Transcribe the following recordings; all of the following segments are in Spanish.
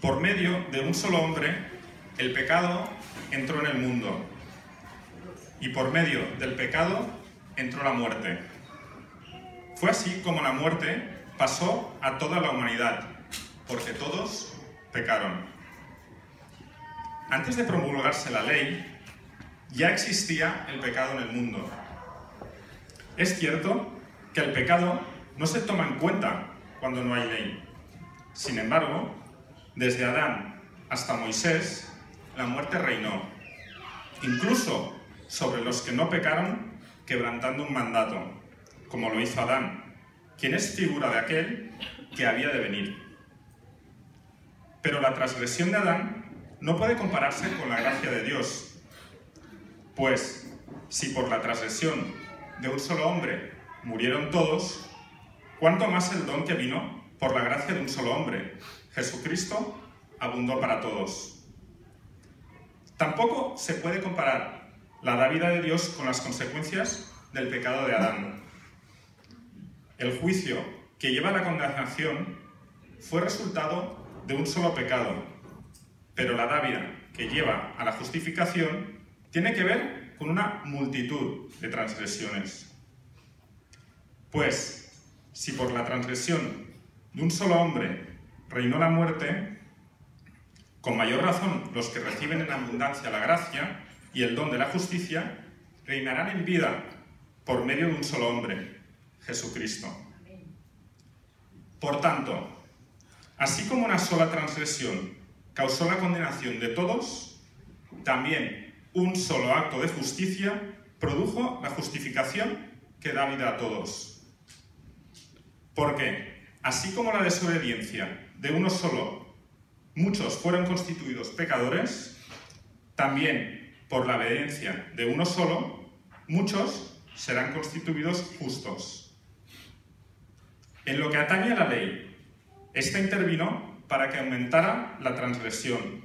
Por medio de un solo hombre, el pecado entró en el mundo, y por medio del pecado entró la muerte. Fue así como la muerte pasó a toda la humanidad, porque todos pecaron. Antes de promulgarse la ley, ya existía el pecado en el mundo. Es cierto que el pecado no se toma en cuenta cuando no hay ley. Sin embargo, desde Adán hasta Moisés, la muerte reinó, incluso sobre los que no pecaron, quebrantando un mandato, como lo hizo Adán, quien es figura de aquel que había de venir. Pero la transgresión de Adán no puede compararse con la gracia de Dios, pues si por la transgresión de un solo hombre murieron todos, ¿cuánto más el don que vino por la gracia de un solo hombre, Jesucristo, abundó para todos? Tampoco se puede comparar la dávida de Dios con las consecuencias del pecado de Adán. El juicio que lleva a la condenación fue resultado de un solo pecado, pero la dávida que lleva a la justificación tiene que ver con una multitud de transgresiones. Pues, si por la transgresión de un solo hombre reinó la muerte, con mayor razón los que reciben en abundancia la gracia y el don de la justicia reinarán en vida por medio de un solo hombre, Jesucristo. Por tanto, así como una sola transgresión causó la condenación de todos, también un solo acto de justicia produjo la justificación que da vida a todos. Porque, así como la desobediencia de uno solo, muchos fueron constituidos pecadores, también por la obediencia de uno solo, muchos serán constituidos justos. En lo que atañe a la ley, esta intervino para que aumentara la transgresión.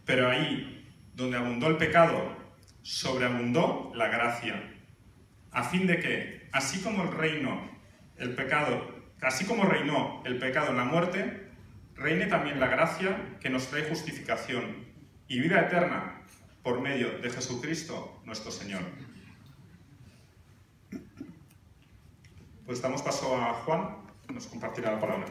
Pero ahí, donde abundó el pecado, sobreabundó la gracia, a fin de que, así como reinó el pecado en la muerte, reine también la gracia que nos trae justificación y vida eterna por medio de Jesucristo nuestro Señor. Pues damos paso a Juan, que nos compartirá la palabra.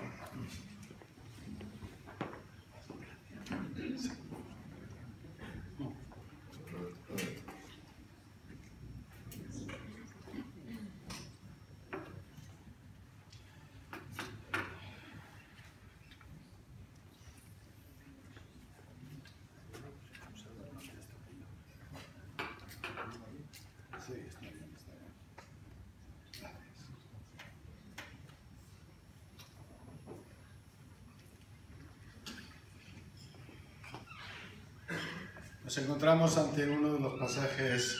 Nos encontramos ante uno de los pasajes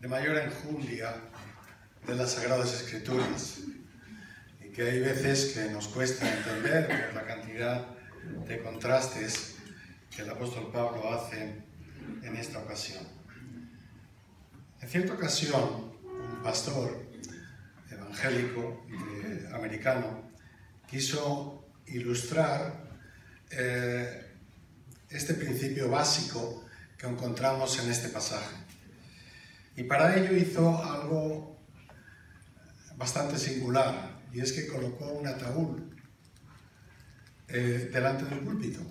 de mayor enjundia de las Sagradas Escrituras y que hay veces que nos cuesta entender por la cantidad de contrastes que el apóstol Pablo hace en esta ocasión. En cierta ocasión, un pastor evangélico americano quiso ilustrar este principio básico que encontramos en este pasaje. Y para ello hizo algo bastante singular, y es que colocó un ataúd delante del púlpito.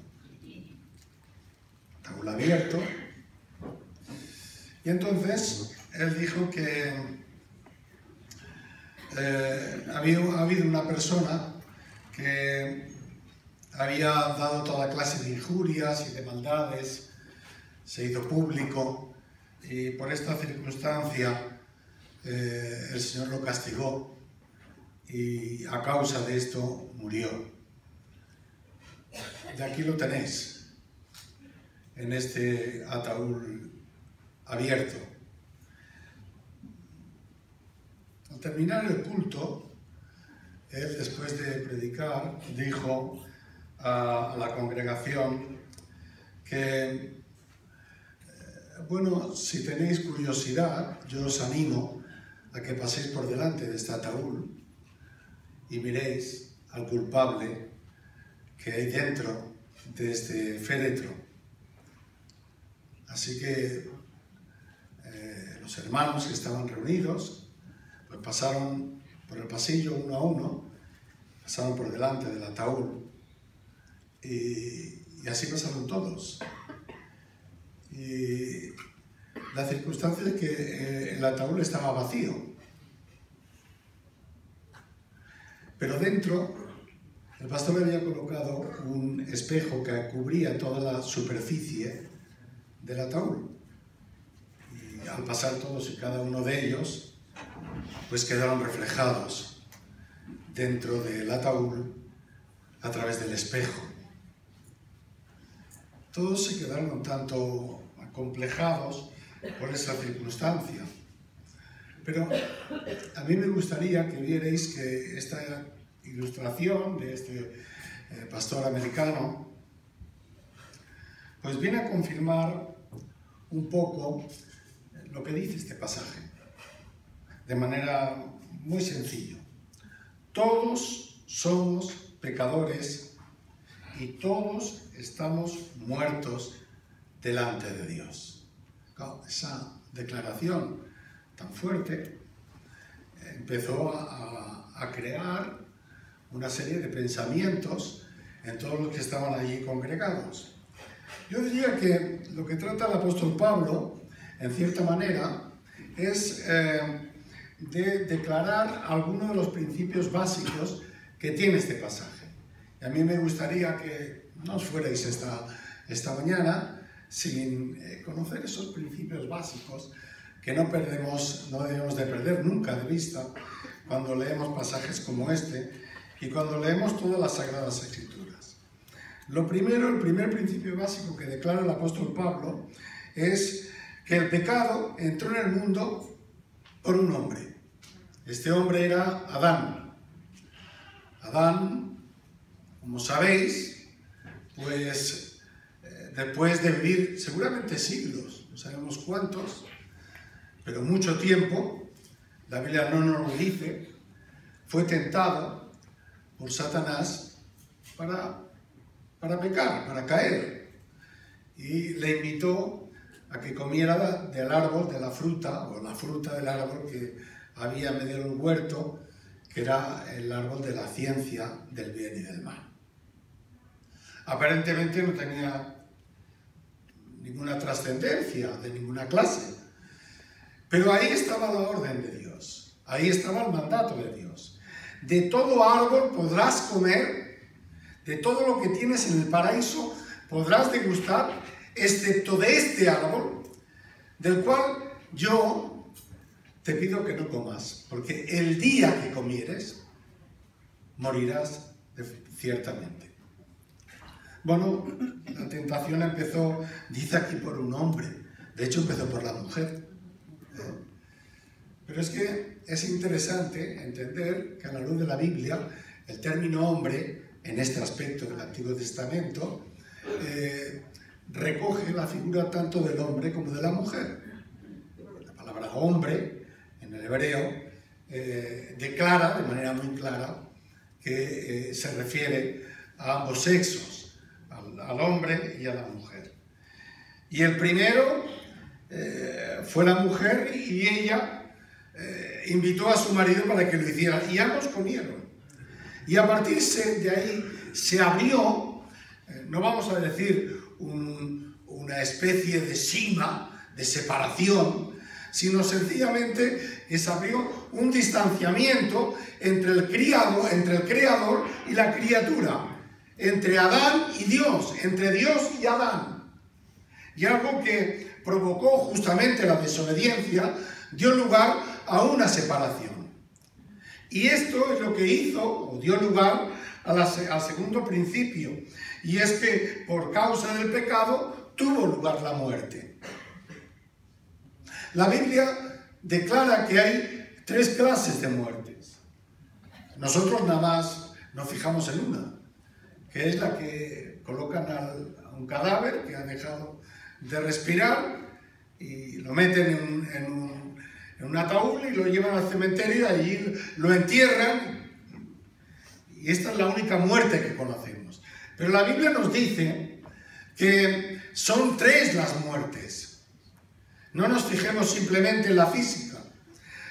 Ataúd abierto. Y entonces él dijo que ha habido una persona que había dado toda clase de injurias y de maldades, se hizo público y por esta circunstancia el Señor lo castigó y a causa de esto murió. Y aquí lo tenéis, en este ataúd abierto. Al terminar el culto, él, después de predicar, dijo a la congregación que, bueno, si tenéis curiosidad, yo os animo a que paséis por delante de este ataúd y miréis al culpable que hay dentro de este féretro. Así que los hermanos que estaban reunidos pues pasaron por el pasillo uno a uno, pasaron por delante del ataúd y así pasaron todos. Y la circunstancia es que el ataúd estaba vacío, pero dentro el pastor había colocado un espejo que cubría toda la superficie del ataúd. Y al pasar todos y cada uno de ellos, pues quedaron reflejados dentro del ataúd a través del espejo. Todos se quedaron un tanto acomplejados por esa circunstancia. Pero a mí me gustaría que vierais que esta ilustración de este pastor americano pues viene a confirmar un poco lo que dice este pasaje de manera muy sencilla. Todos somos pecadores y todos estamos muertos delante de Dios. Claro, esa declaración tan fuerte empezó a crear una serie de pensamientos en todos los que estaban allí congregados. Yo diría que lo que trata el apóstol Pablo, en cierta manera, es de declarar algunos de los principios básicos que tiene este pasaje. Y a mí me gustaría que no os fuerais esta mañana sin conocer esos principios básicos que no debemos de perder nunca de vista cuando leemos pasajes como este y cuando leemos todas las Sagradas Escrituras. Lo primero, el primer principio básico que declara el apóstol Pablo es que el pecado entró en el mundo por un hombre. Este hombre era Adán. Adán, como sabéis, pues después de vivir seguramente siglos, no sabemos cuántos, pero mucho tiempo, la Biblia no nos lo dice, fue tentado por Satanás para pecar, para caer. Y le invitó a que comiera del árbol, de la fruta, o la fruta del árbol que había en medio del huerto, que era el árbol de la ciencia del bien y del mal. Aparentemente no tenía ninguna trascendencia de ninguna clase, pero ahí estaba la orden de Dios, ahí estaba el mandato de Dios. De todo árbol podrás comer, de todo lo que tienes en el paraíso podrás degustar, excepto de este árbol, del cual yo te pido que no comas, porque el día que comieres, morirás ciertamente. Bueno, la tentación empezó, dice aquí, por un hombre, de hecho empezó por la mujer. Pero es que es interesante entender que a la luz de la Biblia, el término hombre, en este aspecto del Antiguo Testamento, recoge la figura tanto del hombre como de la mujer. La palabra hombre, en el hebreo, declara de manera muy clara que se refiere a ambos sexos, al hombre y a la mujer. Y el primero fue la mujer y ella invitó a su marido para que lo hiciera y ambos comieron. Y a partir de ahí se abrió, no vamos a decir una especie de sima, de separación, sino sencillamente que se abrió un distanciamiento entre el Creador y la criatura, entre Adán y Dios, entre Dios y Adán. Y algo que provocó justamente la desobediencia dio lugar a una separación. Y esto es lo que hizo, o dio lugar al segundo principio, y es que por causa del pecado tuvo lugar la muerte. La Biblia declara que hay 3 clases de muertes. Nosotros nada más nos fijamos en una, que es la que colocan a un cadáver que ha dejado de respirar y lo meten en un ataúd y lo llevan al cementerio y allí lo entierran. Y esta es la única muerte que conocemos. Pero la Biblia nos dice que son 3 las muertes. No nos fijemos simplemente en la física.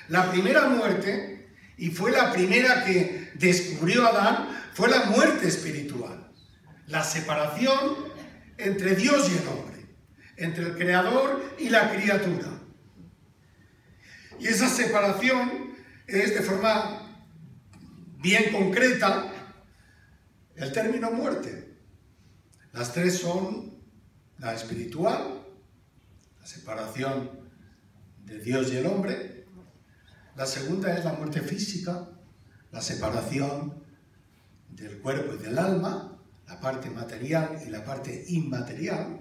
La primera muerte, y fue la primera que descubrió Adán, fue la muerte espiritual. La separación entre Dios y el hombre, entre el creador y la criatura. Y esa separación es de forma bien concreta el término muerte. Las 3 son la espiritual, la separación de Dios y el hombre. La segunda es la muerte física, la separación del cuerpo y del alma, la parte material y la parte inmaterial.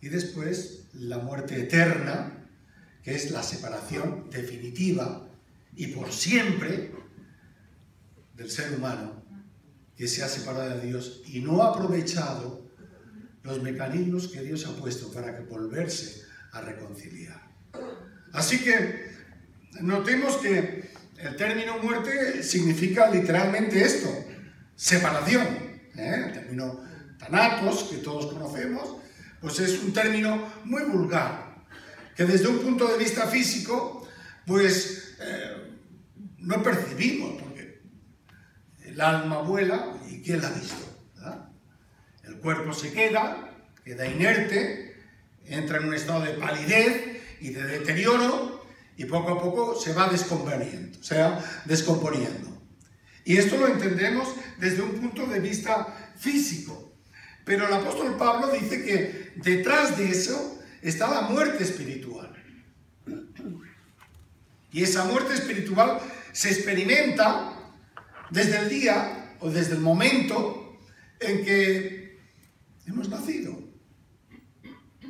Y después la muerte eterna, que es la separación definitiva y por siempre del ser humano, que se ha separado de Dios y no ha aprovechado los mecanismos que Dios ha puesto para que volverse a reconciliar. Así que notemos que el término muerte significa literalmente esto, separación. El término thanatos, que todos conocemos, pues es un término muy vulgar, que desde un punto de vista físico, pues no percibimos, porque el alma vuela y ¿quién la ha visto? ¿Verdad? El cuerpo se queda inerte, entra en un estado de palidez y de deterioro y poco a poco se va descomponiendo. Y esto lo entendemos desde un punto de vista físico. Pero el apóstol Pablo dice que detrás de eso está la muerte espiritual. Y esa muerte espiritual se experimenta desde el día o desde el momento en que hemos nacido.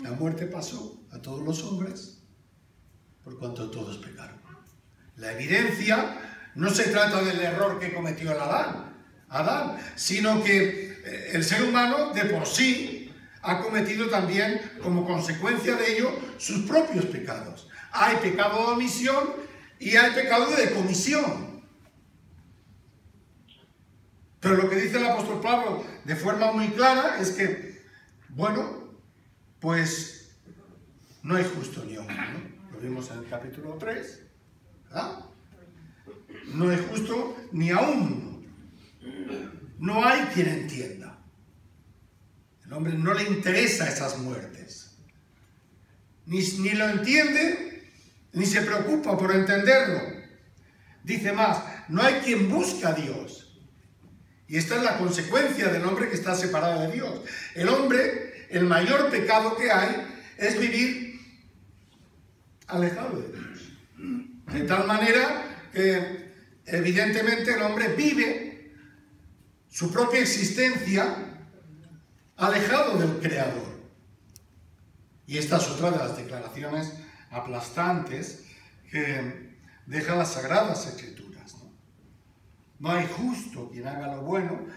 La muerte pasó a todos los hombres por cuanto todos pecaron. La evidencia no se trata del error que cometió el Adán, sino que el ser humano de por sí ha cometido también, como consecuencia de ello, sus propios pecados. Hay pecado de omisión y hay pecado de comisión. Pero lo que dice el apóstol Pablo de forma muy clara es que, bueno, pues no hay justo ni uno, ¿no? Lo vimos en el capítulo 3, ¿verdad? No hay justo ni a uno. No hay quien entienda. El hombre no le interesa esas muertes. Ni lo entiende, ni se preocupa por entenderlo. Dice más, no hay quien busca a Dios. Y esta es la consecuencia del hombre que está separado de Dios. El hombre, el mayor pecado que hay es vivir alejado de Dios. De tal manera que evidentemente el hombre vive su propia existencia alejado del Creador. Y esta es otra de las declaraciones aplastantes que dejan las Sagradas Escrituras, ¿no? No hay justo quien haga lo bueno,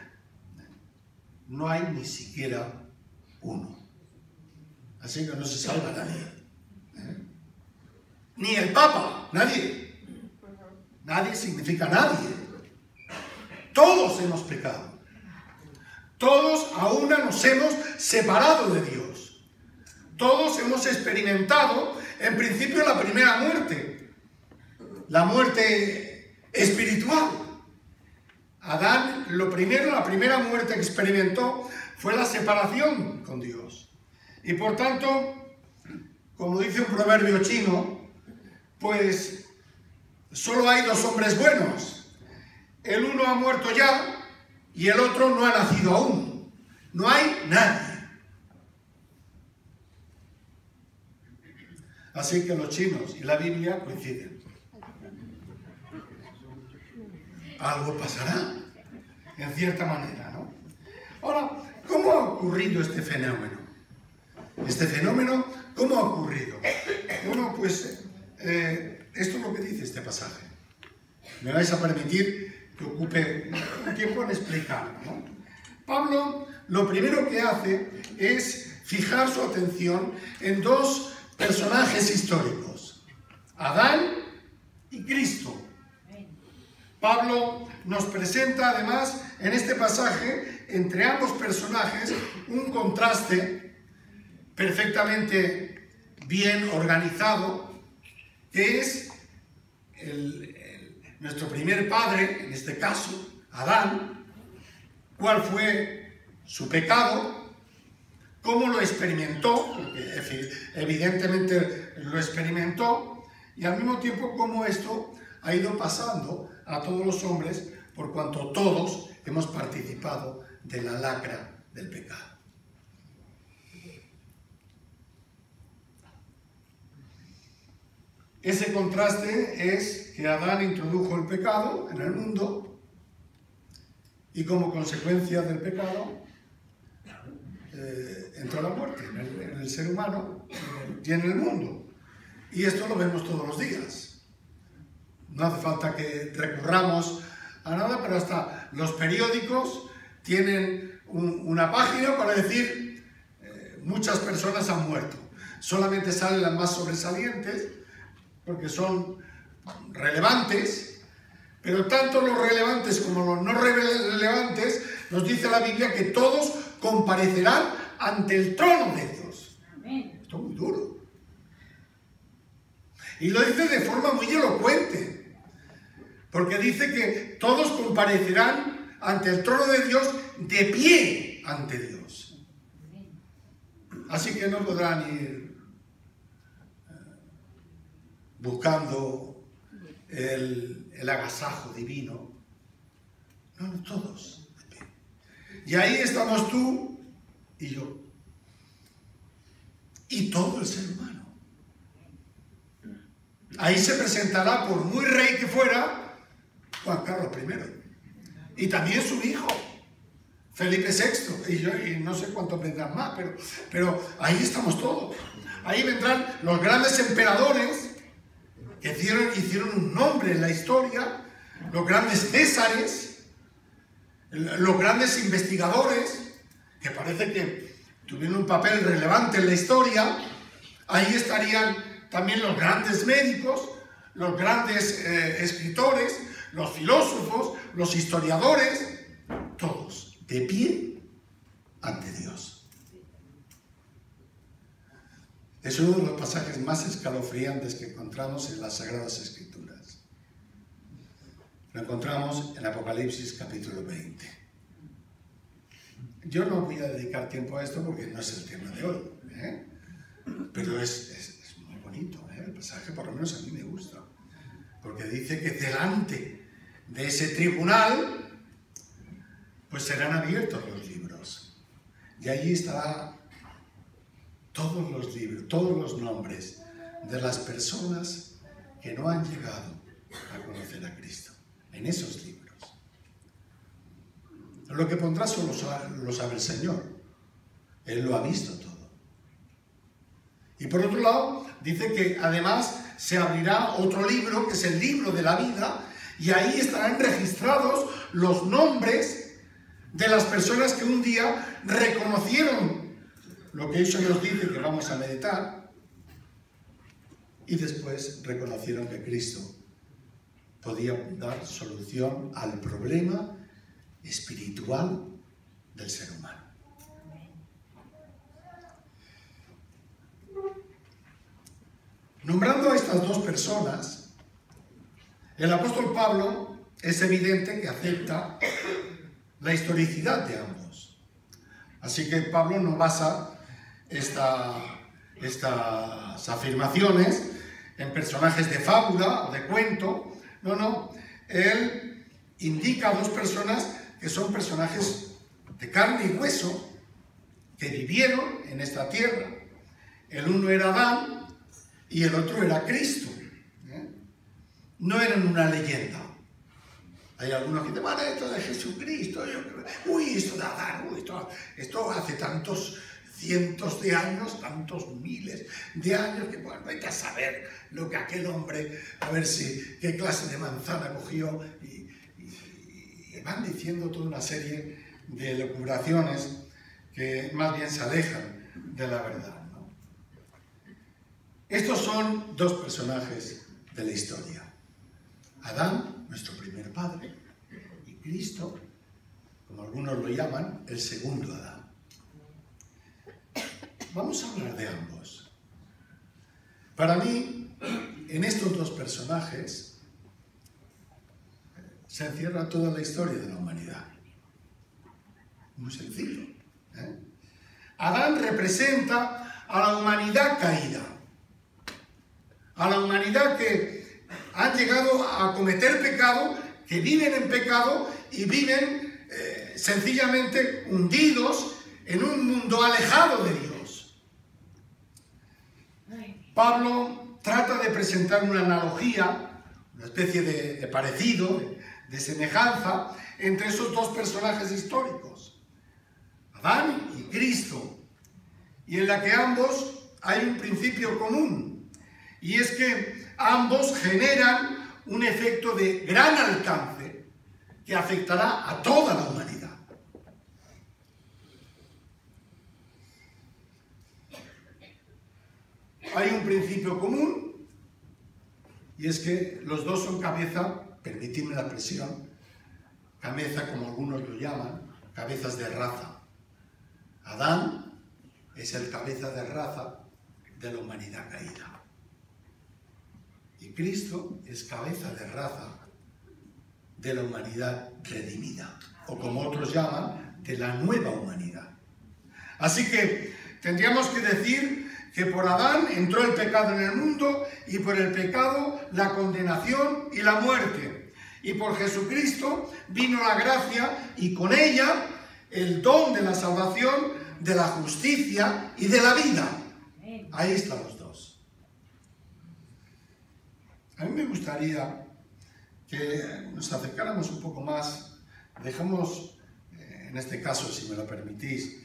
no hay ni siquiera uno. Así que no se salva nadie. Ni el Papa, nadie. Nadie significa nadie. Todos hemos pecado. Todos a una nos hemos separado de Dios. Todos hemos experimentado, en principio, la primera muerte. La muerte espiritual. Adán, la primera muerte que experimentó fue la separación con Dios. Y por tanto, como dice un proverbio chino, pues solo hay 2 hombres buenos. El uno ha muerto ya y el otro no ha nacido aún. No hay nadie. Así que los chinos y la Biblia coinciden. Algo pasará, en cierta manera, ¿no? Ahora, ¿cómo ha ocurrido este fenómeno? Este fenómeno, ¿cómo ha ocurrido? Bueno, pues esto es lo que dice este pasaje. Me vais a permitir que ocupe un tiempo en explicarlo, ¿no? Pablo lo primero que hace es fijar su atención en 2 personajes históricos, Adán y Cristo. Pablo nos presenta además en este pasaje, entre ambos personajes, un contraste perfectamente bien organizado, que es nuestro primer padre, en este caso, Adán, cuál fue su pecado, cómo lo experimentó, porque evidentemente lo experimentó, y al mismo tiempo cómo esto ha ido pasando a todos los hombres, por cuanto todos hemos participado de la lacra del pecado. Ese contraste es que Adán introdujo el pecado en el mundo y como consecuencia del pecado entró la muerte en el ser humano y en el mundo. Y esto lo vemos todos los días. No hace falta que recurramos a nada, pero hasta los periódicos tienen una página para decir muchas personas han muerto. Solamente salen las más sobresalientes porque son relevantes, pero tanto los relevantes como los no relevantes nos dice la Biblia que todos comparecerán ante el trono de Dios. Amén. Esto es muy duro. Y lo dice de forma muy elocuente, porque dice que todos comparecerán ante el trono de Dios de pie ante Dios. Así que no podrán ir buscando el agasajo divino. No, todos de pie. Y ahí estamos tú y yo. Y todo el ser humano. Ahí se presentará, por muy rey que fuera, Juan Carlos I. Y también su hijo, Felipe VI. Y no sé cuántos vendrán más, pero ahí estamos todos. Ahí vendrán los grandes emperadores que hicieron un nombre en la historia, los grandes césares, los grandes investigadores, que parece que tuvieron un papel relevante en la historia. Ahí estarían también los grandes médicos, los grandes escritores, los filósofos, los historiadores, todos de pie ante Dios. Es uno de los pasajes más escalofriantes que encontramos en las Sagradas Escrituras. Lo encontramos en Apocalipsis capítulo 20. Yo no voy a dedicar tiempo a esto porque no es el tema de hoy, pero es muy bonito, el pasaje, por lo menos a mí me gusta, porque dice que delante de ese tribunal pues serán abiertos los libros y allí estará todos los libros, todos los nombres de las personas que no han llegado a conocer a Cristo en esos libros. Lo que pondrá solo lo sabe el Señor. Él lo ha visto todo. Y por otro lado, dice que además se abrirá otro libro, que es el libro de la vida, y ahí estarán registrados los nombres de las personas que un día reconocieron lo que eso nos dice que vamos a meditar, y después reconocieron que Cristo podía dar solución al problema espiritual del ser humano. Nombrando a estas dos personas, el apóstol Pablo es evidente que acepta la historicidad de ambos. Así que Pablo no basa estas afirmaciones en personajes de fábula o de cuento. No, él indica a dos personas que son personajes de carne y hueso, que vivieron en esta tierra. El uno era Adán y el otro era Cristo. No eran una leyenda. Hay algunos que dicen, bueno, esto de Jesucristo, esto de Adán, esto hace tantos cientos de años, tantos miles de años, que bueno, hay que saber lo que aquel hombre, a ver qué clase de manzana cogió, y van diciendo toda una serie de elucubraciones que más bien se alejan de la verdad, ¿no? Estos son dos personajes de la historia, Adán nuestro primer padre, y Cristo, como algunos lo llaman, el segundo Adán. Vamos a hablar de ambos. Para mí, en estos dos personajes se encierra toda la historia de la humanidad. Muy sencillo, ¿eh? Adán representa a la humanidad caída, a la humanidad que han llegado a cometer pecado, que viven en pecado y viven sencillamente hundidos en un mundo alejado de Dios. Pablo trata de presentar una analogía, una especie de parecido, de semejanza entre esos dos personajes históricos, Adán y Cristo, y en la que ambos hay un principio común, y es que ambos generan un efecto de gran alcance que afectará a toda la humanidad. Hay un principio común, y es que los dos son cabeza, permitidme la expresión, cabeza como algunos lo llaman, cabezas de raza. Adán es el cabeza de raza de la humanidad caída. Y Cristo es cabeza de raza de la humanidad redimida, o como otros llaman, de la nueva humanidad. Así que tendríamos que decir que por Adán entró el pecado en el mundo y por el pecado la condenación y la muerte. Y por Jesucristo vino la gracia y con ella el don de la salvación, de la justicia y de la vida. Ahí están los dos. A mí me gustaría que nos acercáramos un poco más. Dejamos, en este caso, si me lo permitís,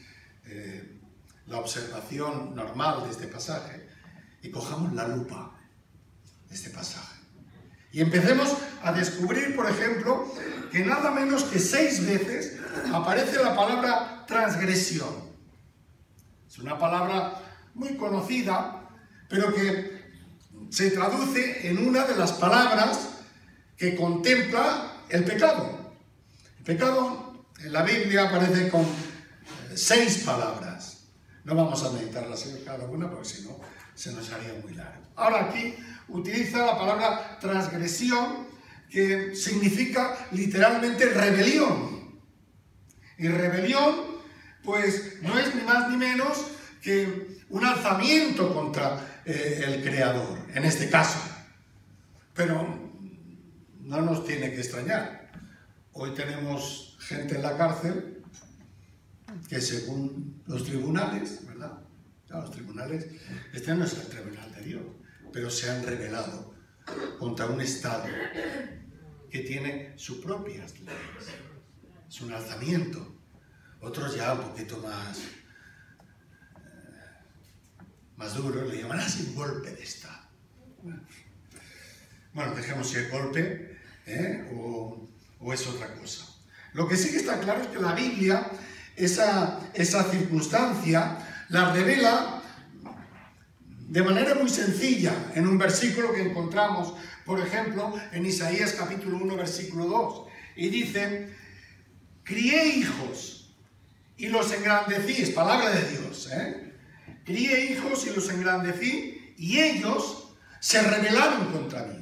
la observación normal de este pasaje y cojamos la lupa de este pasaje. Y empecemos a descubrir, por ejemplo, que nada menos que 6 veces aparece la palabra transgresión. Es una palabra muy conocida, pero que se traduce en una de las palabras que contempla el pecado. El pecado en la Biblia aparece con 6 palabras. No vamos a meditarlas en cada una porque si no se nos haría muy largo. Ahora aquí utiliza la palabra transgresión, que significa literalmente rebelión. Y rebelión, pues no es ni más ni menos que un alzamiento contra el Creador, en este caso. Pero no nos tiene que extrañar. Hoy tenemos gente en la cárcel que según los tribunales, ¿verdad? Claro, los tribunales, este no es el tribunal de Dios, pero se han rebelado contra un Estado que tiene sus propias leyes. Es un alzamiento. Otros ya un poquito más duros le llaman así un golpe de Estado. Bueno, dejemos si es golpe o es otra cosa. Lo que sí que está claro es que la Biblia esa circunstancia la revela de manera muy sencilla en un versículo que encontramos, por ejemplo, en Isaías capítulo 1, versículo 2. Y dice, crié hijos y los engrandecí, es palabra de Dios, crié hijos y los engrandecí y ellos se rebelaron contra mí.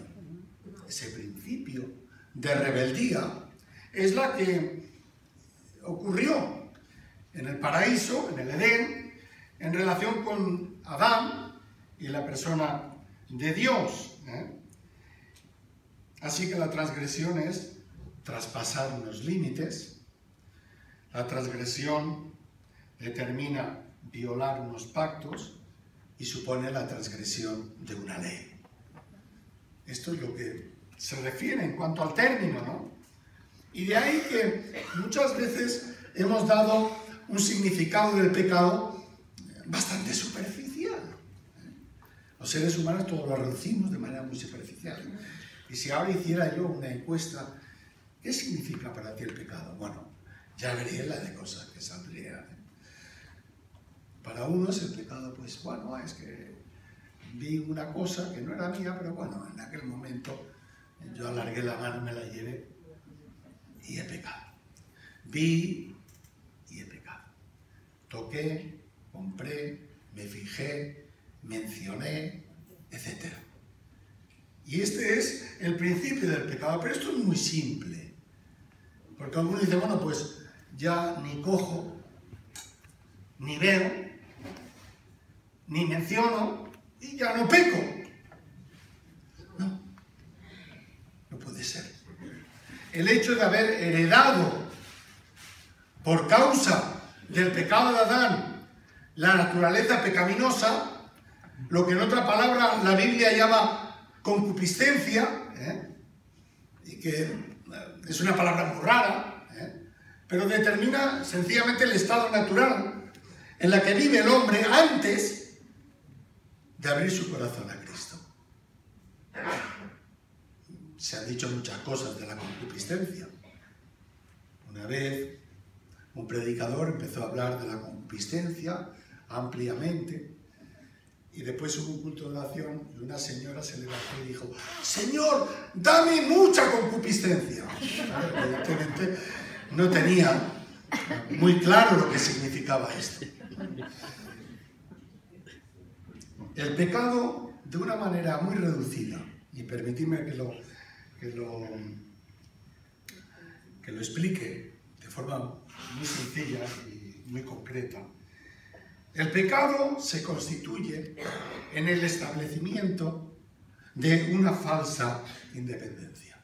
Ese principio de rebeldía es la que ocurrió en el paraíso, en el Edén, en relación con Adán y la persona de Dios. Así que la transgresión es traspasar unos límites. La transgresión determina violar unos pactos y supone la transgresión de una ley. Esto es lo que se refiere en cuanto al término, ¿no? Y de ahí que muchas veces hemos dado un significado del pecado bastante superficial. Los seres humanos todos lo reducimos de manera muy superficial. Y si ahora hiciera yo una encuesta, ¿qué significa para ti el pecado? Bueno, ya vería la de cosas que saldrían. Para unos el pecado, pues bueno, es que vi una cosa que no era mía, pero bueno, en aquel momento Yo alargué la mano, me la llevé y he pecado. Vi y he pecado. Toqué, compré, me fijé, mencioné, etc. Y este es el principio del pecado, pero esto es muy simple. Porque algunos dicen, bueno, pues ya ni cojo, ni veo, ni menciono y ya no peco. No, no puede ser. El hecho de haber heredado por causa del pecado de Adán la naturaleza pecaminosa, lo que en otra palabra la Biblia llama concupiscencia, y que es una palabra muy rara, pero determina sencillamente el estado natural en la que vive el hombre antes de abrir su corazón a Cristo. Se han dicho muchas cosas de la concupiscencia. Una vez un predicador empezó a hablar de la concupiscencia ampliamente y después hubo un culto de oración y una señora se levantó y dijo: Señor, dame mucha concupiscencia. Evidentemente no tenía muy claro lo que significaba esto. El pecado, de una manera muy reducida, y permitidme que lo explique de forma muy sencilla y muy concreta. El pecado se constituye en el establecimiento de una falsa independencia.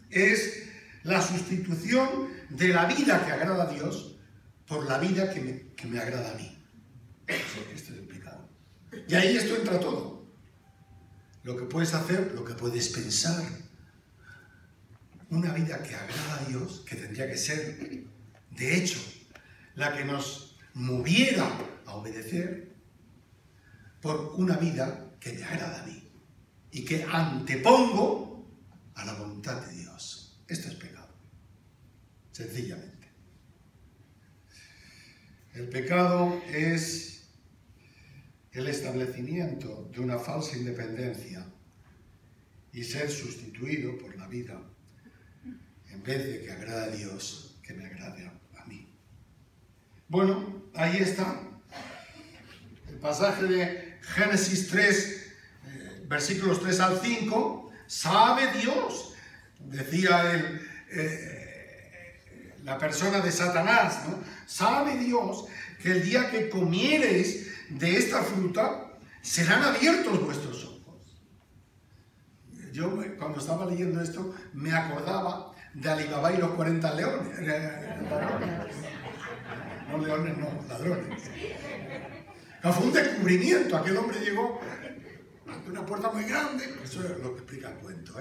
Es la sustitución de la vida que agrada a Dios por la vida que me agrada a mí. Este es el pecado. Y ahí esto entra todo. Lo que puedes hacer, lo que puedes pensar. Una vida que agrada a Dios, que tendría que ser, de hecho, la que nos moviera a obedecer, por una vida que me agrada a mí y que antepongo a la voluntad de Dios. Esto es pecado, sencillamente. El pecado es el establecimiento de una falsa independencia y ser sustituido por la vida, en vez de que agrade a Dios, que me agrade a mí. Bueno, ahí está el pasaje de Génesis 3, versículos 3 al 5. Sabe Dios, decía la persona de Satanás, ¿no? Sabe Dios que el día que comiereis de esta fruta serán abiertos vuestros ojos. Yo cuando estaba leyendo esto me acordaba de Alibaba y los 40 leones. No leones, no, ladrones. Fue un descubrimiento. Aquel hombre llegó ante una puerta muy grande. Eso es lo que explica el cuento,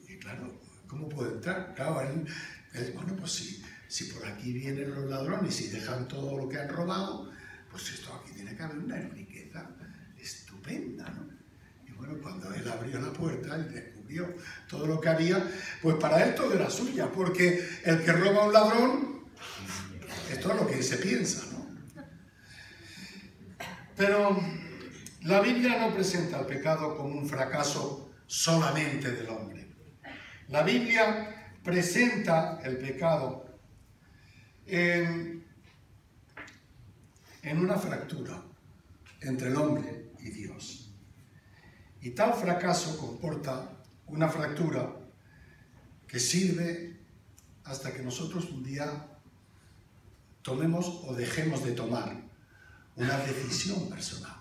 Y claro, ¿cómo puede entrar? Claro, él bueno, pues si por aquí vienen los ladrones y dejan todo lo que han robado, pues esto aquí tiene que haber una riqueza estupenda, ¿no? Y bueno, cuando él abrió la puerta y descubrió todo lo que había, pues para él todo era suya, porque el que roba a un ladrón, esto es lo que se piensa, ¿no? Pero la Biblia no presenta el pecado como un fracaso solamente del hombre. La Biblia presenta el pecado en una fractura entre el hombre y Dios. Y tal fracaso comporta una fractura que sirve hasta que nosotros un día tomemos o dejemos de tomar una decisión personal.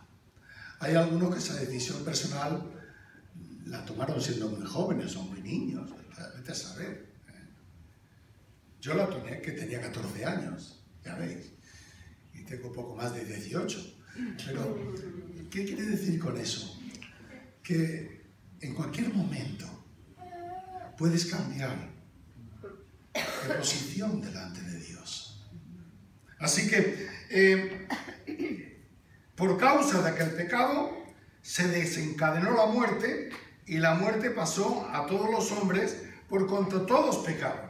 Hay algunos que esa decisión personal la tomaron siendo muy jóvenes o muy niños, vete a saber. Yo la tomé que tenía 14 años, ya veis, y tengo poco más de 18. Pero, ¿qué quiere decir con eso? Que en cualquier momento puedes cambiar de posición delante de Dios. Así que, por causa de aquel pecado, se desencadenó la muerte, y la muerte pasó a todos los hombres por cuanto todos pecaron.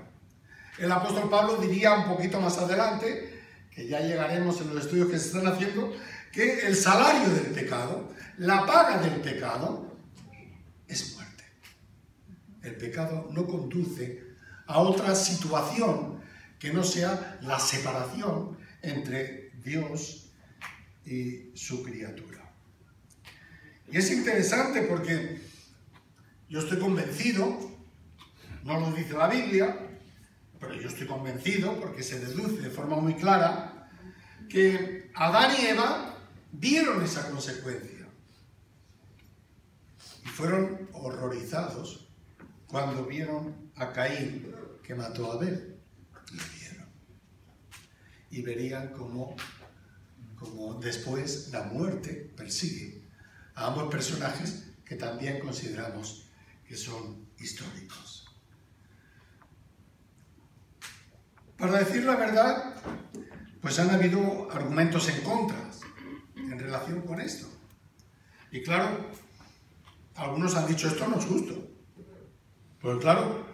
El apóstol Pablo diría un poquito más adelante, que ya llegaremos en los estudios que se están haciendo, que el salario del pecado, la paga del pecado, es muerte. el pecado no conduce a otra situación que no sea la separación entre Dios y su criatura. Y es interesante porque yo estoy convencido, no lo dice la Biblia, pero yo estoy convencido porque se deduce de forma muy clara que Adán y Eva vieron esa consecuencia y fueron horrorizados cuando vieron a Caín que mató a Abel. Lo vieron. Y verían cómo después la muerte persigue a ambos personajes que también consideramos que son históricos. Para decir la verdad, pues han habido argumentos en contra en relación con esto. Y claro, algunos han dicho esto no es justo. Pues claro,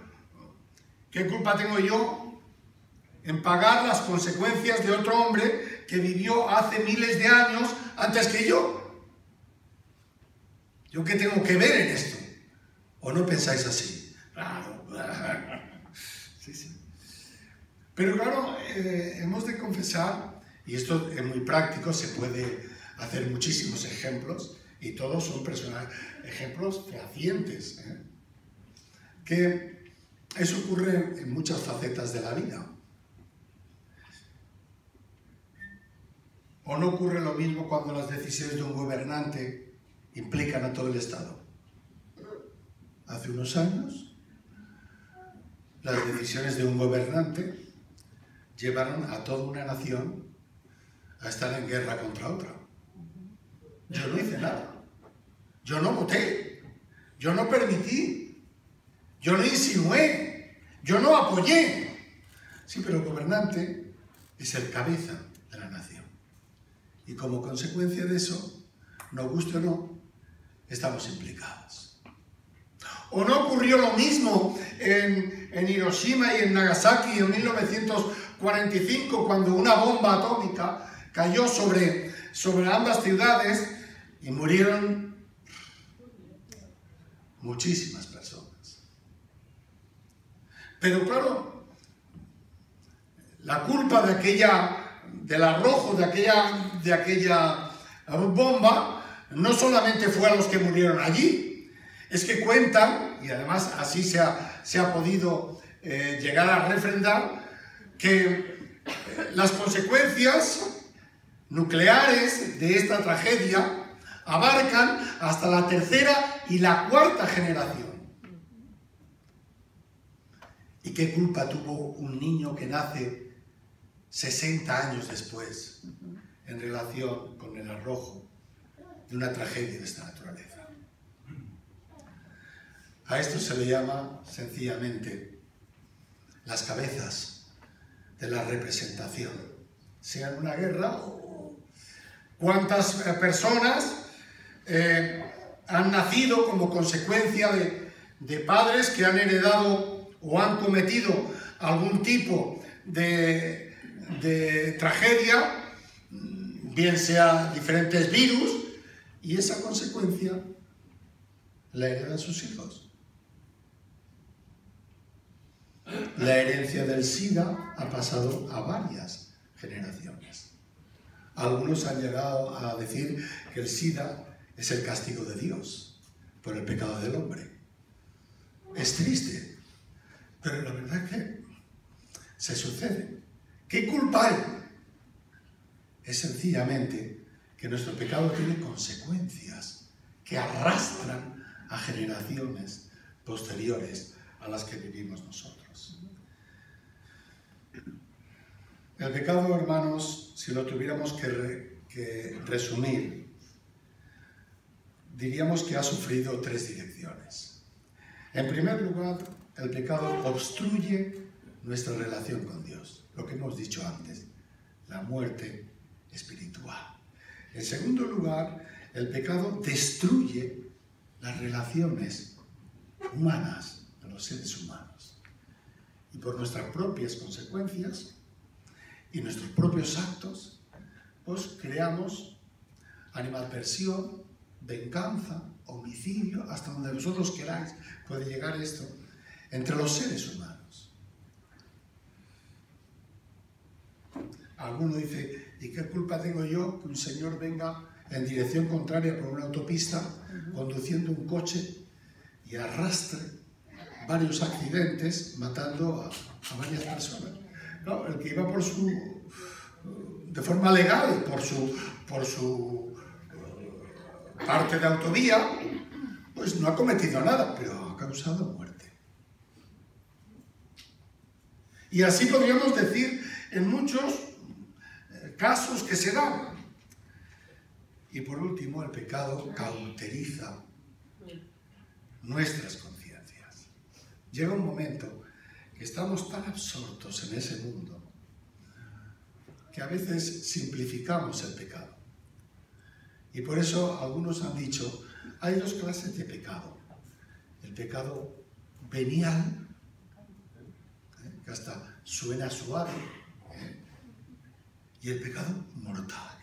¿qué culpa tengo yo en pagar las consecuencias de otro hombre que vivió hace miles de años antes que yo? ¿Yo qué tengo que ver en esto? ¿O no pensáis así? Claro. Sí, sí. Pero claro, hemos de confesar, y esto es muy práctico, se puede hacer muchísimos ejemplos, y todos son ejemplos fehacientes, que eso ocurre en muchas facetas de la vida. ¿O no ocurre lo mismo cuando las decisiones de un gobernante implican a todo el Estado? Hace unos años, las decisiones de un gobernante llevaron a toda una nación a estar en guerra contra otra. Yo no hice nada. Yo no voté. Yo no permití. Yo no insinué. Yo no apoyé. Sí, pero el gobernante es el cabeza de la nación. Y como consecuencia de eso, nos guste o no, estamos implicados. ¿O no ocurrió lo mismo en Hiroshima y en Nagasaki en 1945 cuando una bomba atómica cayó sobre ambas ciudades y murieron muchísimas personas? Pero claro, la culpa del arrojo de aquella bomba no solamente fue a los que murieron allí. Es que cuentan, y además así se ha podido llegar a refrendar, que las consecuencias nucleares de esta tragedia abarcan hasta la tercera y la cuarta generación. ¿Y qué culpa tuvo un niño que nace 60 años después en relación con el arrojo de una tragedia de esta naturaleza? A esto se le llama, sencillamente, las cabezas de la representación. Sea en una guerra, ¿cuántas personas han nacido como consecuencia de padres que han heredado o han cometido algún tipo de tragedia, bien sea diferentes virus, y esa consecuencia la heredan sus hijos? La herencia del SIDA ha pasado a varias generaciones. Algunos han llegado a decir que el SIDA es el castigo de Dios por el pecado del hombre. Es triste, pero la verdad es que se sucede. ¿Qué culpa hay? Es sencillamente que nuestro pecado tiene consecuencias que arrastran a generaciones posteriores a las que vivimos nosotros. El pecado, hermanos, si lo tuviéramos que resumir, diríamos que ha sufrido tres direcciones. En primer lugar, el pecado obstruye nuestra relación con Dios, lo que hemos dicho antes, la muerte espiritual. En segundo lugar, el pecado destruye las relaciones humanas, de los seres humanos. Y por nuestras propias consecuencias y nuestros propios actos, pues creamos animadversión, venganza, homicidio, hasta donde vosotros queráis puede llegar esto, entre los seres humanos. Alguno dice, ¿y qué culpa tengo yo que un señor venga en dirección contraria por una autopista conduciendo un coche y arrastre varios accidentes matando a varias personas? No, el que iba de forma legal por su parte de autovía, pues no ha cometido nada, pero ha causado muerte. Y así podríamos decir en muchos casos que se dan. Y por último, el pecado cauteriza nuestras conciencias. Llega un momento que estamos tan absortos en ese mundo que a veces simplificamos el pecado. Y por eso algunos han dicho, hay dos clases de pecado. El pecado venial, que hasta suena suave, y el pecado mortal,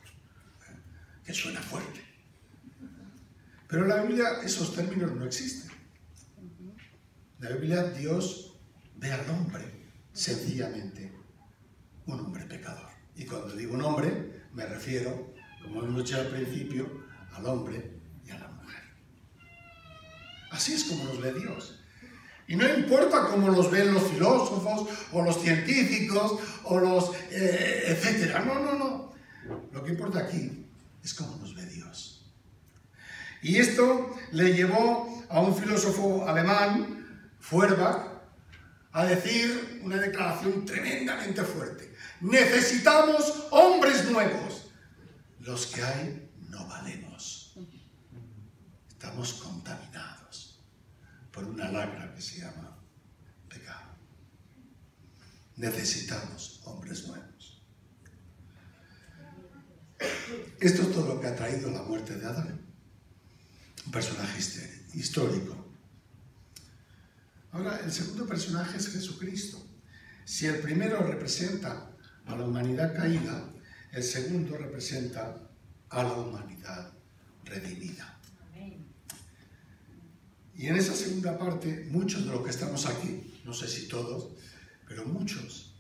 que suena fuerte. Pero en la Biblia esos términos no existen. En la Biblia Dios ve al hombre sencillamente un hombre pecador. Y cuando digo un hombre, me refiero, como hemos dicho al principio, al hombre y a la mujer. Así es como nos ve Dios. Y no importa cómo los ven los filósofos, o los científicos, o los etcétera. No. Lo que importa aquí es cómo nos ve Dios. Y esto le llevó a un filósofo alemán, Feuerbach, a decir una declaración tremendamente fuerte. Necesitamos hombres nuevos. Los que hay no valemos. Estamos contaminados por una lacra que se llama pecado. Necesitamos hombres nuevos. Esto es todo lo que ha traído la muerte de Adán. Un personaje histórico. Ahora, el segundo personaje es Jesucristo. Si el primero representa a la humanidad caída, el segundo representa a la humanidad redimida. Y en esa segunda parte, muchos de los que estamos aquí, no sé si todos, pero muchos,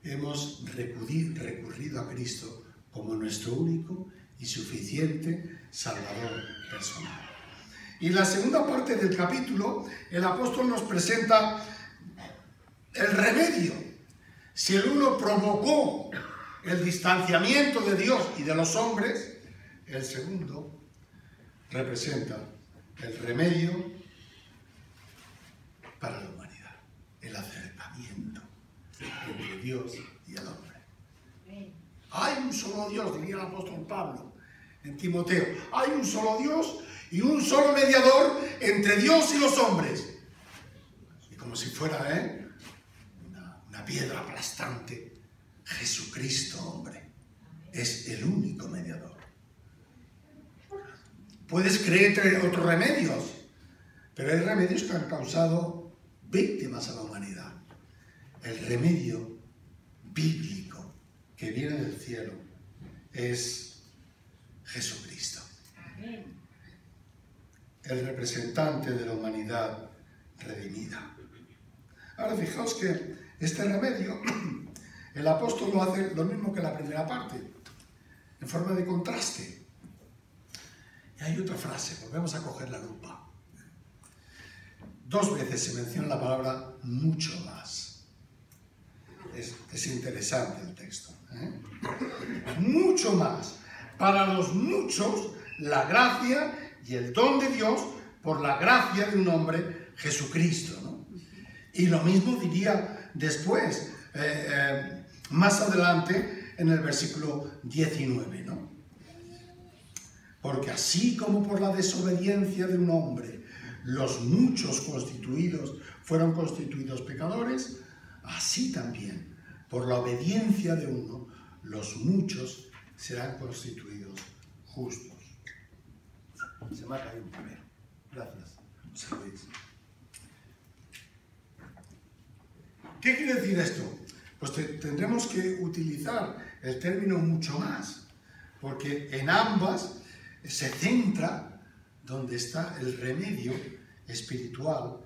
hemos recurrido a Cristo como nuestro único y suficiente Salvador personal. Y en la segunda parte del capítulo, el apóstol nos presenta el remedio. Si el uno provocó el distanciamiento de Dios y de los hombres, el segundo representa el remedio para la humanidad, el acercamiento entre Dios y el hombre. Hay un solo Dios, diría el apóstol Pablo en Timoteo. Hay un solo Dios y un solo mediador entre Dios y los hombres. Y como si fuera una piedra aplastante, Jesucristo, hombre, es el único mediador. Puedes creer otros remedios, pero hay remedios que han causado víctimas a la humanidad. El remedio bíblico que viene del cielo es Jesucristo, el representante de la humanidad redimida. Ahora fijaos que este remedio, el apóstol lo hace lo mismo que la primera parte, en forma de contraste. Y hay otra frase, volvemos a coger la lupa. 2 veces se menciona la palabra mucho más. Es interesante el texto. Mucho más. Para los muchos, la gracia y el don de Dios por la gracia de un hombre, Jesucristo, ¿no? Y lo mismo diría después, más adelante, en el versículo 19, ¿no? Porque así como por la desobediencia de un hombre los muchos fueron constituidos pecadores, así también por la obediencia de uno los muchos serán constituidos justos. Se me ha caído un papel. Gracias, José Luis. ¿Qué quiere decir esto? Pues tendremos que utilizar el término mucho más, porque en ambas se centra donde está el remedio espiritual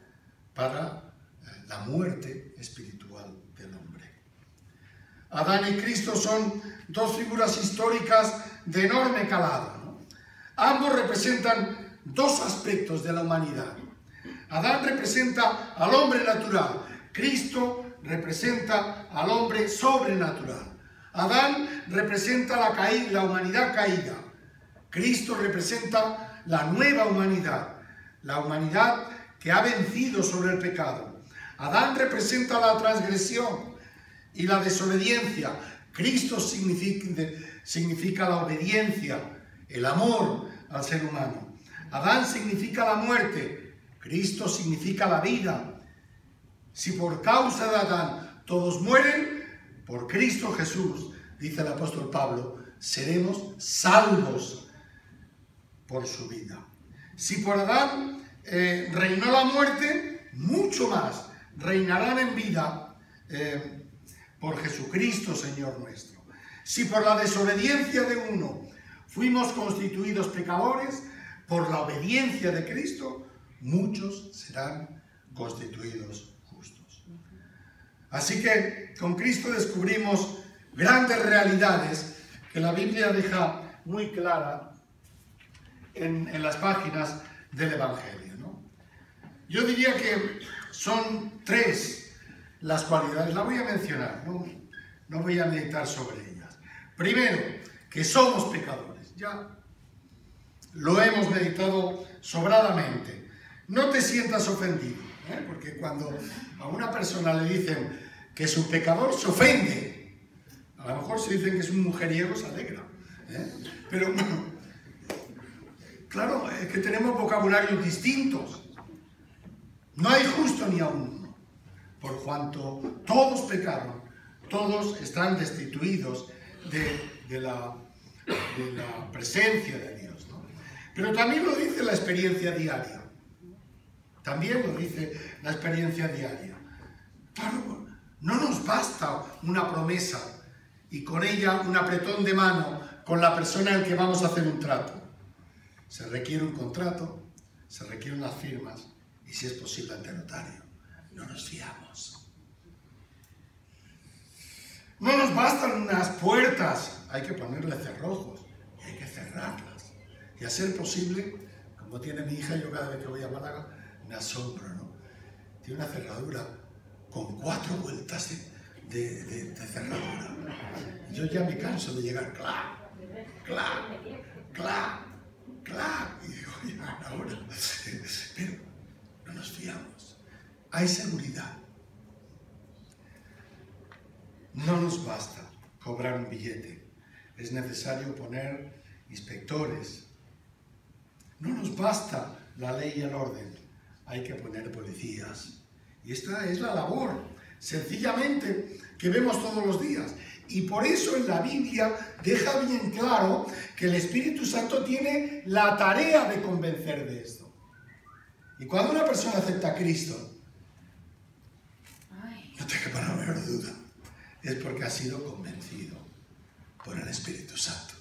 para la muerte espiritual del hombre. Adán y Cristo son dos figuras históricas de enorme calado, ¿no? Ambos representan dos aspectos de la humanidad. Adán representa al hombre natural, Cristo representa al hombre sobrenatural. Adán representa la humanidad caída, Cristo representa la nueva humanidad, la humanidad que ha vencido sobre el pecado. Adán representa la transgresión y la desobediencia, Cristo significa la obediencia, el amor al ser humano. Adán significa la muerte, Cristo significa la vida. Si por causa de Adán todos mueren, por Cristo Jesús, dice el apóstol Pablo, seremos salvos por su vida. Si por Adán reinó la muerte, mucho más reinarán en vida por Jesucristo, Señor nuestro. Si por la desobediencia de uno fuimos constituidos pecadores, por la obediencia de Cristo, muchos serán constituidos justos. Así que con Cristo descubrimos grandes realidades que la Biblia deja muy clara en las páginas del Evangelio, ¿no? Yo diría que son tres las cualidades, las voy a mencionar, no voy a meditar sobre ellas. Primero, que somos pecadores, ya lo hemos meditado sobradamente. No te sientas ofendido, porque cuando a una persona le dicen que es un pecador, se ofende. A lo mejor si dicen que es un mujeriego, se alegra. Pero claro, es que tenemos vocabularios distintos. No hay justo ni a uno. Por cuanto todos pecaron, todos están destituidos de la presencia de Dios, ¿no? Pero también lo dice la experiencia diaria. También lo dice la experiencia diaria. Claro, no nos basta una promesa y con ella un apretón de mano con la persona en la que vamos a hacer un trato. Se requiere un contrato, se requieren unas firmas y, si es posible, ante notario. No nos fiamos. No nos bastan unas puertas, hay que ponerle cerrojos y hay que cerrarlas. Y a ser posible, como tiene mi hija, yo cada vez que voy a Málaga me asombro, ¿no? Tiene una cerradura con 4 vueltas de cerradura. Yo ya me canso de llegar, clac, clac, clac, clac. Y digo, ya, ahora. Pero no nos fiamos. Hay seguridad. No nos basta cobrar un billete. Es necesario poner inspectores. No nos basta la ley y el orden. Hay que poner policías. Y esta es la labor, sencillamente, que vemos todos los días. Y por eso en la Biblia deja bien claro que el Espíritu Santo tiene la tarea de convencer de esto. Y cuando una persona acepta a Cristo, no te quepa la menor duda, es porque ha sido convencido por el Espíritu Santo.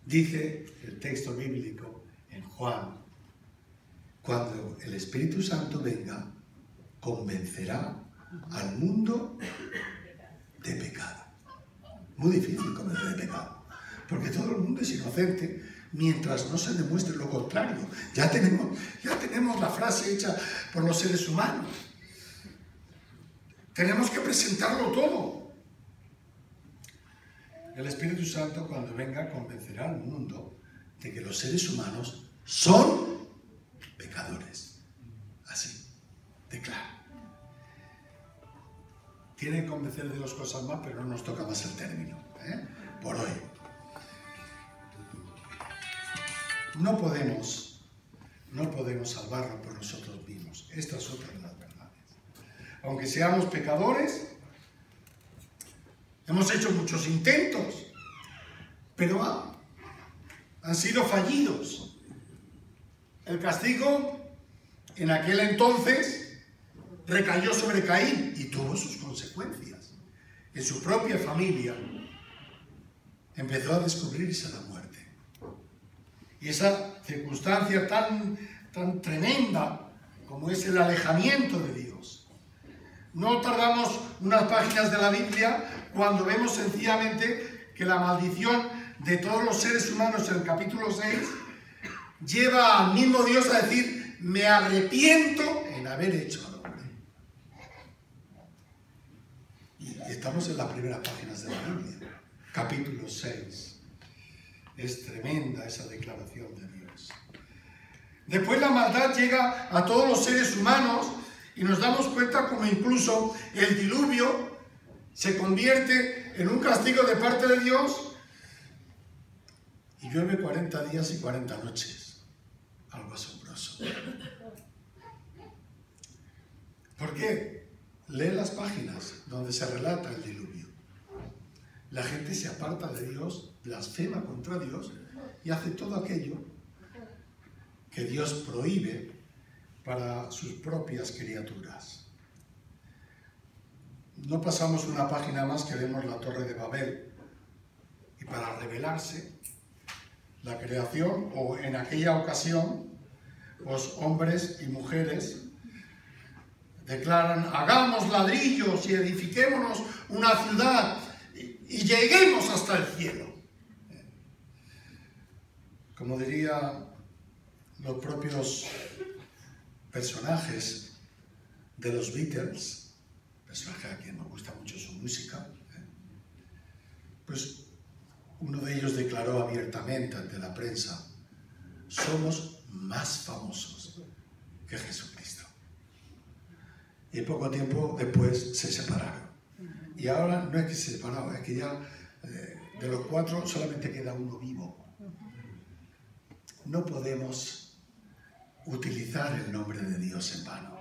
Dice el texto bíblico en Juan, cuando el Espíritu Santo venga, convencerá al mundo de pecado. Muy difícil convencer de pecado, porque todo el mundo es inocente mientras no se demuestre lo contrario. Ya tenemos la frase hecha por los seres humanos. Tenemos que presentarlo todo. El Espíritu Santo, cuando venga, convencerá al mundo de que los seres humanos son pecadores. Así, de claro. Tiene que convencer de 2 cosas más, pero no nos toca más el término, por hoy. No podemos salvarlo por nosotros mismos. Estas son las verdades. Aunque seamos pecadores, hemos hecho muchos intentos, pero han sido fallidos. El castigo en aquel entonces recayó sobre Caín y tuvo sus consecuencias. En su propia familia empezó a descubrirse la muerte. Y esa circunstancia tan tremenda como es el alejamiento de Dios. No tardamos unas páginas de la Biblia cuando vemos sencillamente que la maldición de todos los seres humanos en el capítulo 6 lleva al mismo Dios a decir: me arrepiento en haber hecho al hombre. Y estamos en las primeras páginas de la Biblia, capítulo 6. Es tremenda esa declaración de Dios. Después la maldad llega a todos los seres humanos y nos damos cuenta como incluso el diluvio se convierte en un castigo de parte de Dios y llueve 40 días y 40 noches. Algo asombroso. ¿Por qué? Lee las páginas donde se relata el diluvio. La gente se aparta de Dios, blasfema contra Dios y hace todo aquello que Dios prohíbe para sus propias criaturas. No pasamos una página más que vemos la Torre de Babel, y para revelarse la creación, o en aquella ocasión, los hombres y mujeres declaran: hagamos ladrillos y edifiquémonos una ciudad y lleguemos hasta el cielo. Como diría los propios personajes de los Beatles, personaje a quien me gusta mucho su música, pues uno de ellos declaró abiertamente ante la prensa: somos más famosos que Jesucristo. Y poco tiempo después se separaron. Y ahora no es que se separaron, es que ya de los cuatro solamente queda uno vivo. No podemos utilizar el nombre de Dios en vano.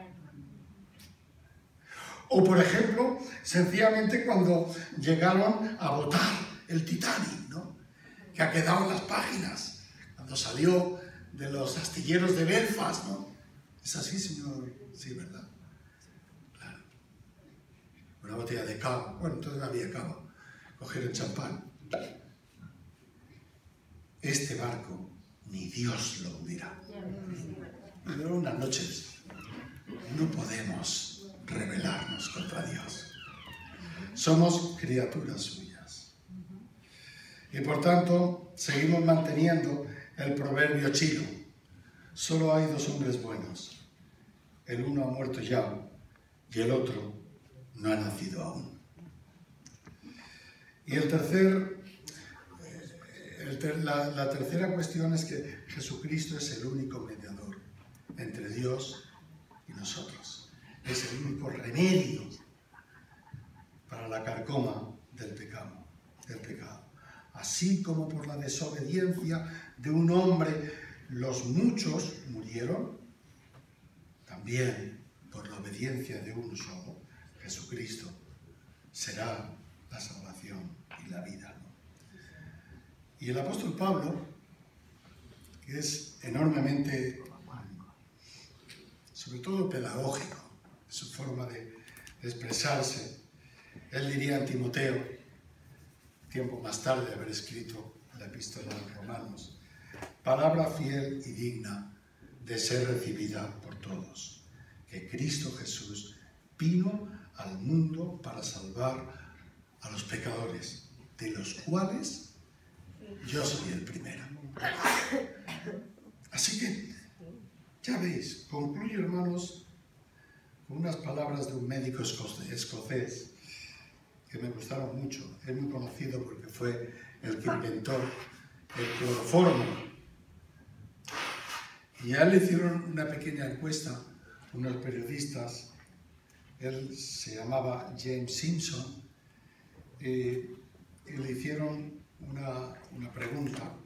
O por ejemplo, sencillamente cuando llegaron a botar el Titanic, ¿no? Que ha quedado en las páginas, cuando salió de los astilleros de Belfast, ¿no? ¿Es así, señor? Sí, ¿verdad? Claro. Una botella de cava. Bueno, entonces no había cava. Cogieron champán. Este barco ni Dios lo hundirá. Pero unas noches no podemos rebelarnos contra Dios. Somos criaturas suyas. Y por tanto, seguimos manteniendo el proverbio chino: solo hay dos hombres buenos. El uno ha muerto ya y el otro no ha nacido aún. Y la tercera cuestión es que Jesucristo es el único mediador entre Dios y nosotros. Es el único remedio para la carcoma del pecado. Así como por la desobediencia de un hombre los muchos murieron, también por la obediencia de uno solo, Jesucristo, será la salvación y la vida. Y el apóstol Pablo, que es enormemente, sobre todo pedagógico, su forma de expresarse, él diría a Timoteo, tiempo más tarde de haber escrito la epístola a los Romanos: palabra fiel y digna de ser recibida por todos, que Cristo Jesús vino al mundo para salvar a los pecadores, de los cuales yo soy el primero. Así que, ya veis, concluyo, hermanos, con unas palabras de un médico escocés que me gustaron mucho. Es muy conocido porque fue el que inventó el cloroformo. Y a él le hicieron una pequeña encuesta, unos periodistas. Él se llamaba James Simpson, y le hicieron una pregunta: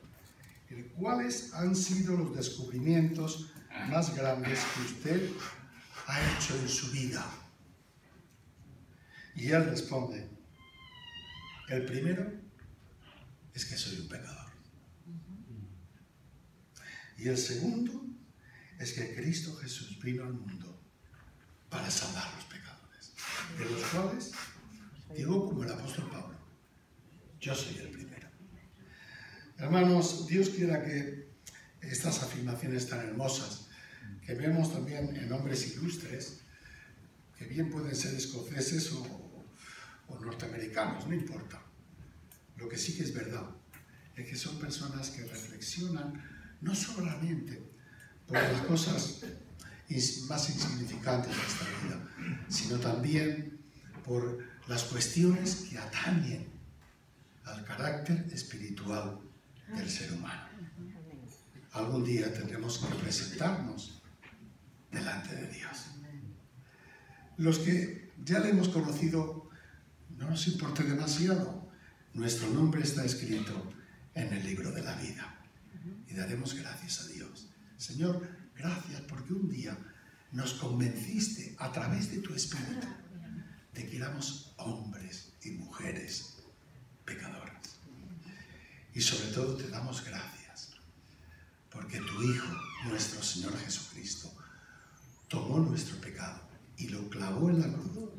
¿cuáles han sido los descubrimientos más grandes que usted ha hecho en su vida? Y él responde: el primero es que soy un pecador. Y el segundo es que Cristo Jesús vino al mundo para salvar a los pecadores, de los cuales, digo como el apóstol Pablo, yo soy el primero. Hermanos, Dios quiera que estas afirmaciones tan hermosas que vemos también en hombres ilustres, que bien pueden ser escoceses o norteamericanos, no importa. Lo que sí que es verdad es que son personas que reflexionan no solamente por las cosas más insignificantes de esta vida, sino también por las cuestiones que atañen al carácter espiritual del ser humano. Algún día tendremos que presentarnos delante de Dios. Los que ya le hemos conocido, no nos importa demasiado. Nuestro nombre está escrito en el libro de la vida. Y daremos gracias a Dios. Señor, gracias porque un día nos convenciste a través de tu Espíritu de que éramos hombres y mujeres pecadoras. Y sobre todo te damos gracias porque tu Hijo, nuestro Señor Jesucristo, tomó nuestro pecado y lo clavó en la cruz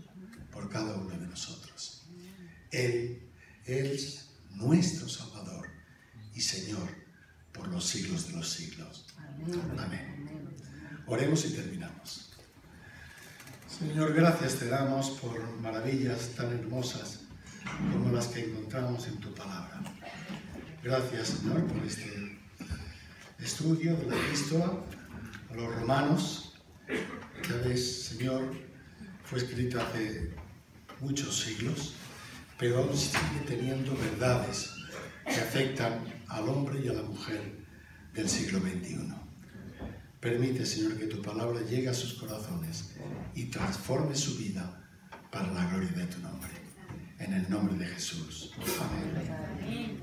por cada uno de nosotros. Él es nuestro Salvador y Señor por los siglos de los siglos. Amén. Oremos y terminamos. Señor, gracias te damos por maravillas tan hermosas como las que encontramos en tu palabra. Gracias, Señor, por este estudio de la epístola a los romanos, que ves, Señor, fue escrita hace muchos siglos, pero aún sigue teniendo verdades que afectan al hombre y a la mujer del siglo XXI. Permite, Señor, que tu palabra llegue a sus corazones y transforme su vida para la gloria de tu nombre. En el nombre de Jesús. Amén.